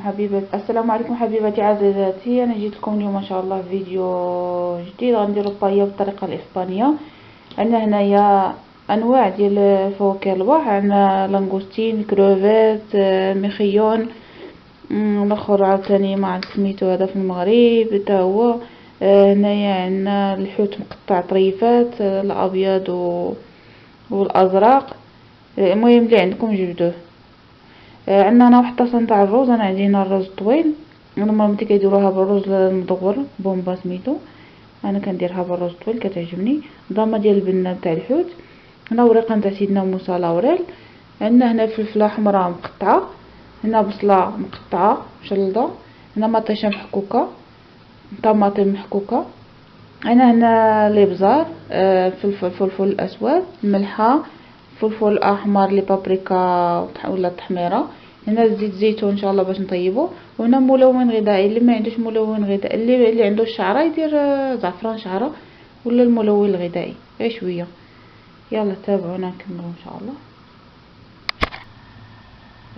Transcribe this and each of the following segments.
السلام عليكم حبيباتي عزيزاتي. انا جيت لكم اليوم ان شاء الله فيديو جديد غنديرو بايا بالطريقه الاسبانيه. عندنا هنايا انواع ديال فواكه البحر، عندنا لانغوستين، كروفيت، مخيون، الاخر عاوتاني ما عرفت سميتو هذا في المغرب حتى هو. هنايا عندنا الحوت مقطع طريفات، الابيض والازرق. المهم اللي عندكم جبدوه. عندنا هنا واحد طاسه نتاع الرز. انا عندي هنا الرز طويل، انا مامتي كيديروها بالرز المدور بومبا سميتو، انا كنديرها بالرز طويل كتعجبني. ضامه ديال البنه تاع الحوت. هنا ورقه نتاع سيدنا موسى لاوريل. عندنا هنا فلفله حمراء مقطعه، هنا بصله مقطعه مشلضه، هنا مطيشه محكوكه، طماطم محكوكه، انا هنا الابزار، فلفل الاسود، ملحه، فلفل احمر، لي بابريكا ولا التحميره. هنا زيت زيتون ان شاء الله باش نطيبه. وهنا ملون غذائي، اللي ما عندوش ملون غذائي، اللي عنده الشعره يدير زعفران شعره ولا الملون الغذائي غير شويه. يلا تابعونا نكملوا ان شاء الله.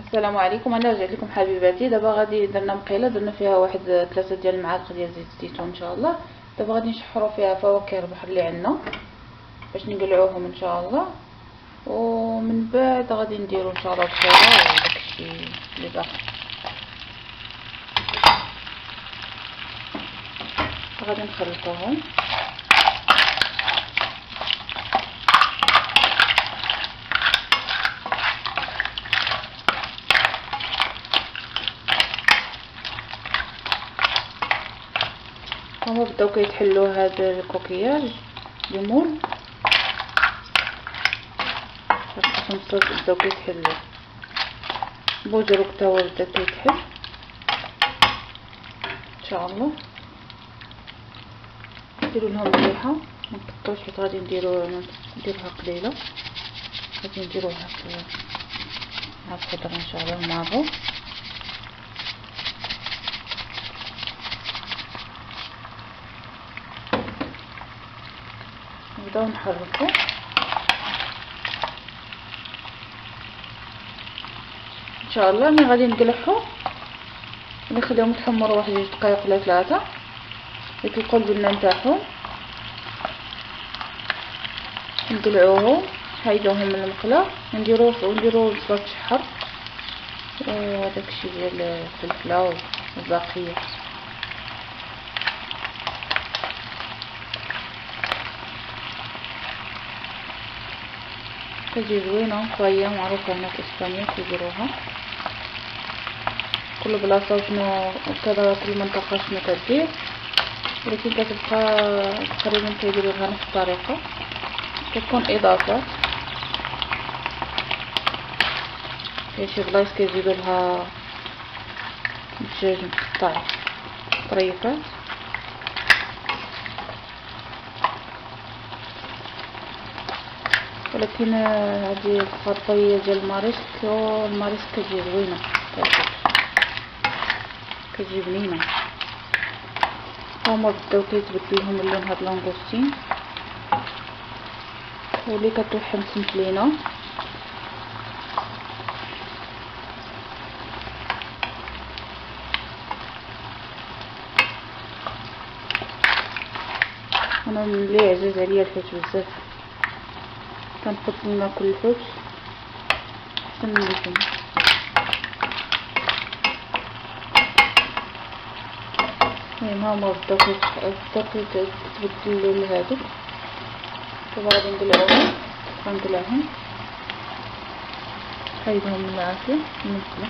السلام عليكم، انا رجعت لكم حبيباتي. دابا غادي درنا مقيله، درنا فيها واحد 3 ديال المعالق ديال زيت الزيتون ان شاء الله. دابا غادي نشحروا فيها فواكه البحر اللي عندنا باش نقلعوهم ان شاء الله، ومن بعد غادي نديرو ان شاء الله الخيار وداكشي اللي باقي. غادي نخلطوهم. هما بداو كيتحلوا هاد الكوكياج ليمون، خصهم بداو كيتحلوا. بودرو حتى هو بدا كيتحل ان شاء الله. نديرو لهم مليحه، ما نكثروش حيت غادي نديروها قليله. غادي نديروها مع الخضره ان شاء الله مع الرز. نبداو نحركو ان شاء الله. ملي غادي نقلعهم نخليهم يتحمروا واحد 2 دقائق ولا 3 يطلقوا البنه نتاعهم. نقلعوهم نحيدوهم من المقله، نديرو بصله تشحر وداكشي ديال الفلفله والباقيه. كتجي زوينه طريه، معروفه هنا في اسبانيا كيديروها. كل بلاصه وشنو كذا، كل منطقه شنو كدير، ولكن كتبقى تقريبا كيديروها نفس الطريقه. كتكون اضافات، كاين شي بلايص كيزيدوا لها الدجاج مقطع طريفات. ولكن هذه الخلطيه ديال الماريسك كتجي زوينه، كتجي بنينه. هما بداو كيتبدل لهم اللون هاد لانغوستين، ولي كتوحم سمت لينا. انا ملي عزيز عليا الحوت بزاف كنفضل ناكل الحوت احسن من اللحم. هما بداو كيتبدلوا لهادوك. دابا غادي نقلعهم نحيدهم من العافيه من الفلا.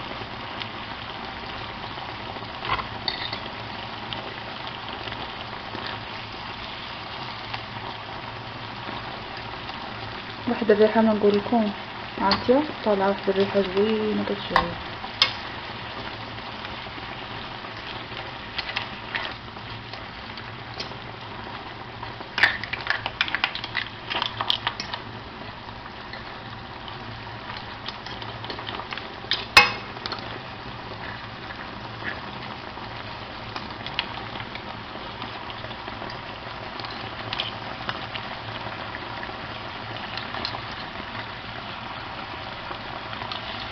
واحد الريحه ما نقول لكم عاطيه، طالعه واحد الريحه زوينه كتشوي.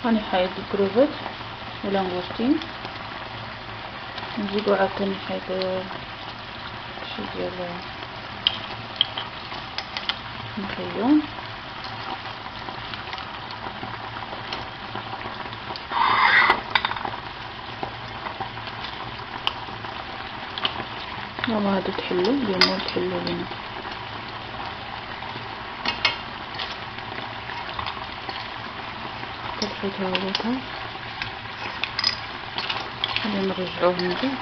راني حايد الكروفيت واللانغوستين نزيدو عاوتاني حاجة شي ديال الخيون. يلا هادو تحلو اليوم تحلو لينا طفيت هاوتها خلينا نرجعوه من بعد.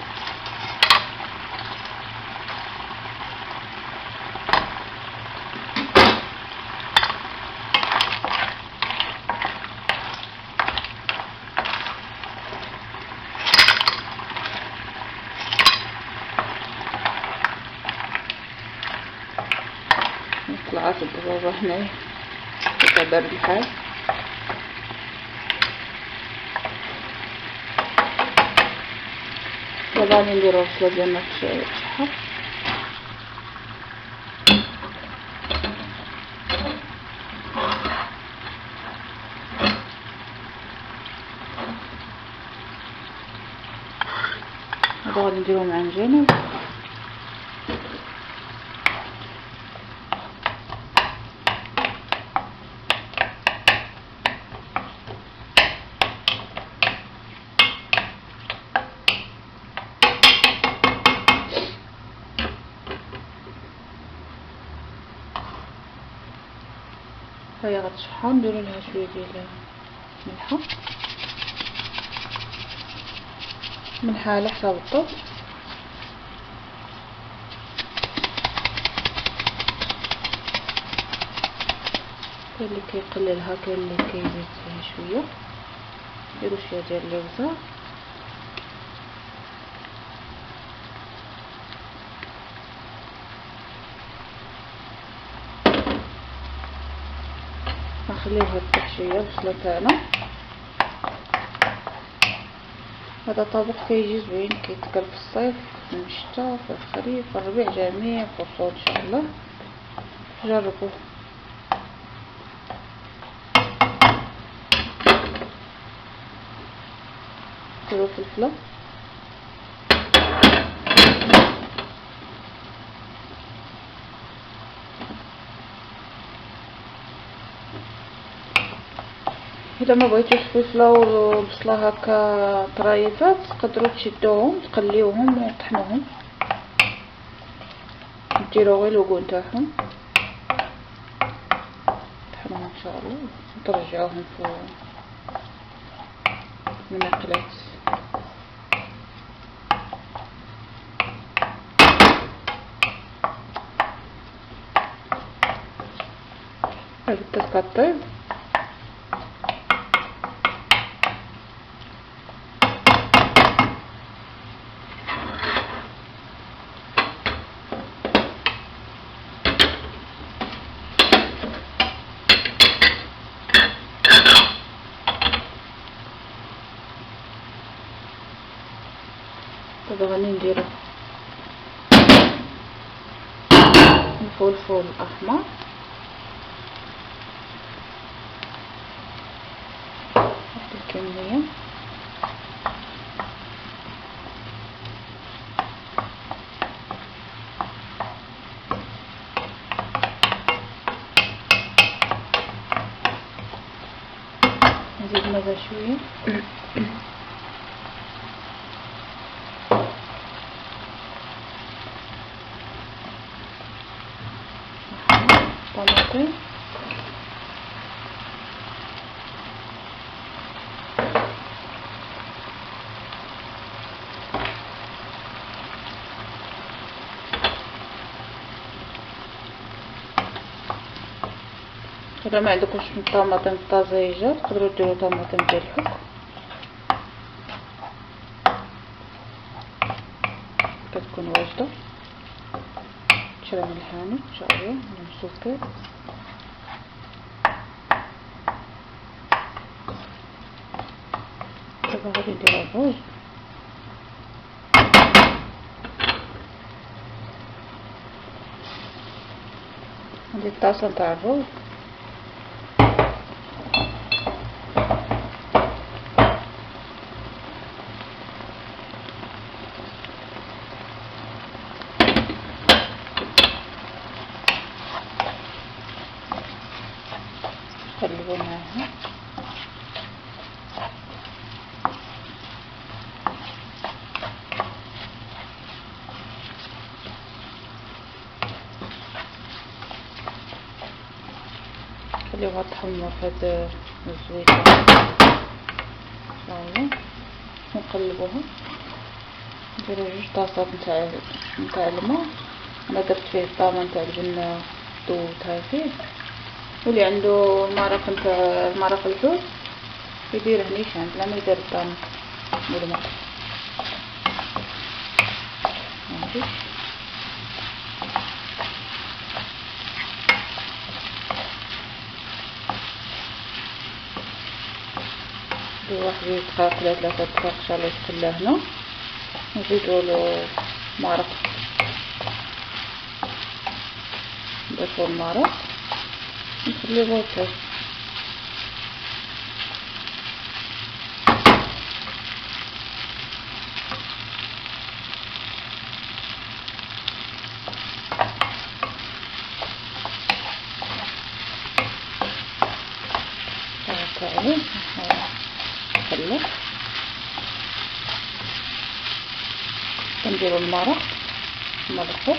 طلعت الدبابة هنايا كدار الحال. دابا غادي نديرو البصلة ديالنا تشحر. هادو غادي نديروهم عن جانب. هي غتشحر نديرو لها شويه ديال ملحه على حساب الطبق. كاين اللي كيقللها كاين اللي كيزيد فيها شويه. نديرو شويه ديال اللوزه نخليوها تطيح شويه البصله تاعنا. هذا طبق كيجي زوين كيتكل في الصيف في الشتاء في الخريف في الربيع جميع فصول ان شاء الله جربوه. نديرو فلفله اذا ما بغيتوش الفلفله والبصله هكا طريفات تقدروا تشدوهم تقليوهم وتطحنوهم ديروا غير لوغو تاعهم طحنوهم ان شاء الله وترجعوهم في المقلاة. هذا كطيب دابا غادي نديرو الفلفل الاحمر الكميه نزيد ماذا شويه طماطم الا ما عندكمش طماطم طازجه تقدروا ديروا طماطم ديال الحك كتكون واجده شرا من الحانوت ان شاء الله ولا مسكر. دابا غادي ندير الرز هذه الطاسه تاع الرز نقلبو معاها. نخليوها تحمر في هاد الزويته ان شاء الله، ونقلبوها. نديرو جوج طاسات نتاع الماء. انا درت فيه الطامه نتاع الجبنه دوبتها فيه، واللي عنده مرق الحوت يديره نيشان بلا ما يدير الطامه والماء. ماشي واحد دقائق ولا 3 دقائق ان شاء الله يتخلى هنا. نزيدو له مرق، نضيفو المرق نخليوه يطيب. عليه نخلط، كنديرو المرق نمرقو.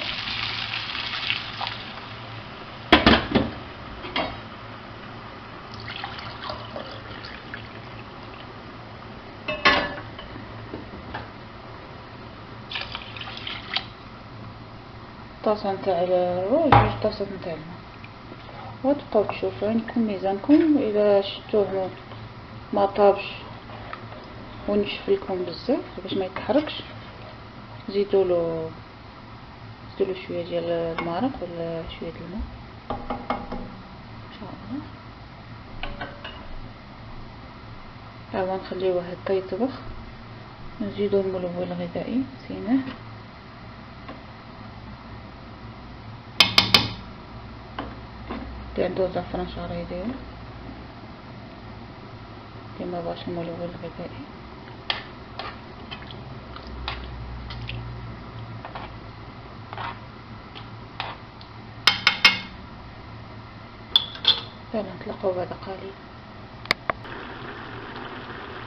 طاسة نتاع الروز، جوج طاسات نتاع الماء، وتبقاو تشوفوا عندكم ميزانكم. اذا شفتوه ما طابش ونشف لكم بزاف باش ما يتحرقش، زيدولو شويه ديال المرق ولا شويه الماء ان شاء الله. هاهو نخليوه هكا يطبخ. نزيدو الملون الغذائي نسيناه، اللي عنده زعفران شعره يديرو، اللي ما بغاش الملون الغذائي. يلا نتلاقاو بعد قليل.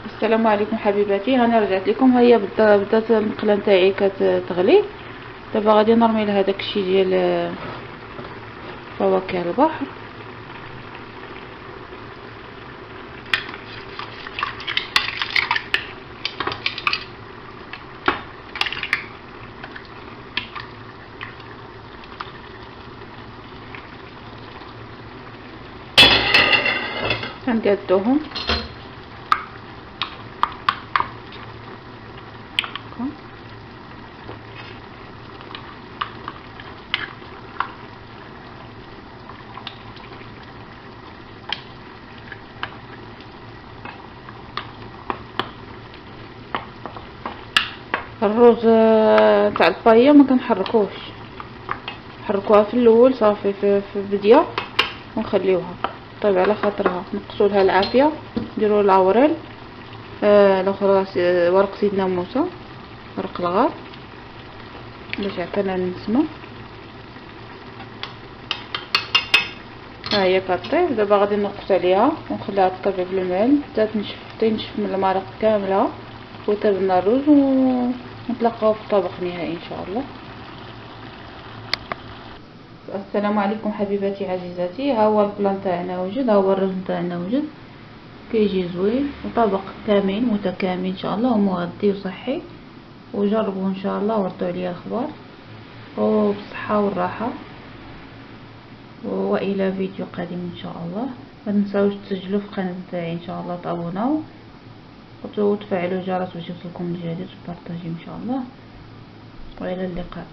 السلام عليكم حبيباتي، هاني رجعت لكم. هيا بدات المقله نتاعي كتغلي. دابا غادي نرمي لها داكشي ديال فواكه البحر. كنقادوهم الرز تاع البايه ما كنحركوش، نحركوها في الاول صافي في بديه ونخليوها طيب على خاطرها. نقصوا لها العافيه، نديروا العوريل الاخرى ورق سيدنا موسى، ورق الغار باش يعطينا النسمه. ها هي كطيب. دابا غادي نقص عليها ونخليها تطيب بالماء حتى تنشف من المرق كامله وطيب لنا الرز، ونتلاقاو في طبق نهائي ان شاء الله. السلام عليكم حبيباتي عزيزاتي. ها هو البلان تاعنا وجد، ها هو الرز تاعنا وجد، كيجي زوين وطبق كامل متكامل ان شاء الله ومغذي وصحي. وجربوا ان شاء الله وردوا عليا الاخبار، وبالصحه والراحه. والى فيديو قادم ان شاء الله. ما تنساوش تسجلوا في القناه تاعي ان شاء الله، تابوناو وتفعلوا الجرس باش يوصلكم الجديد، وتبارطاجيو ان شاء الله. والى اللقاء.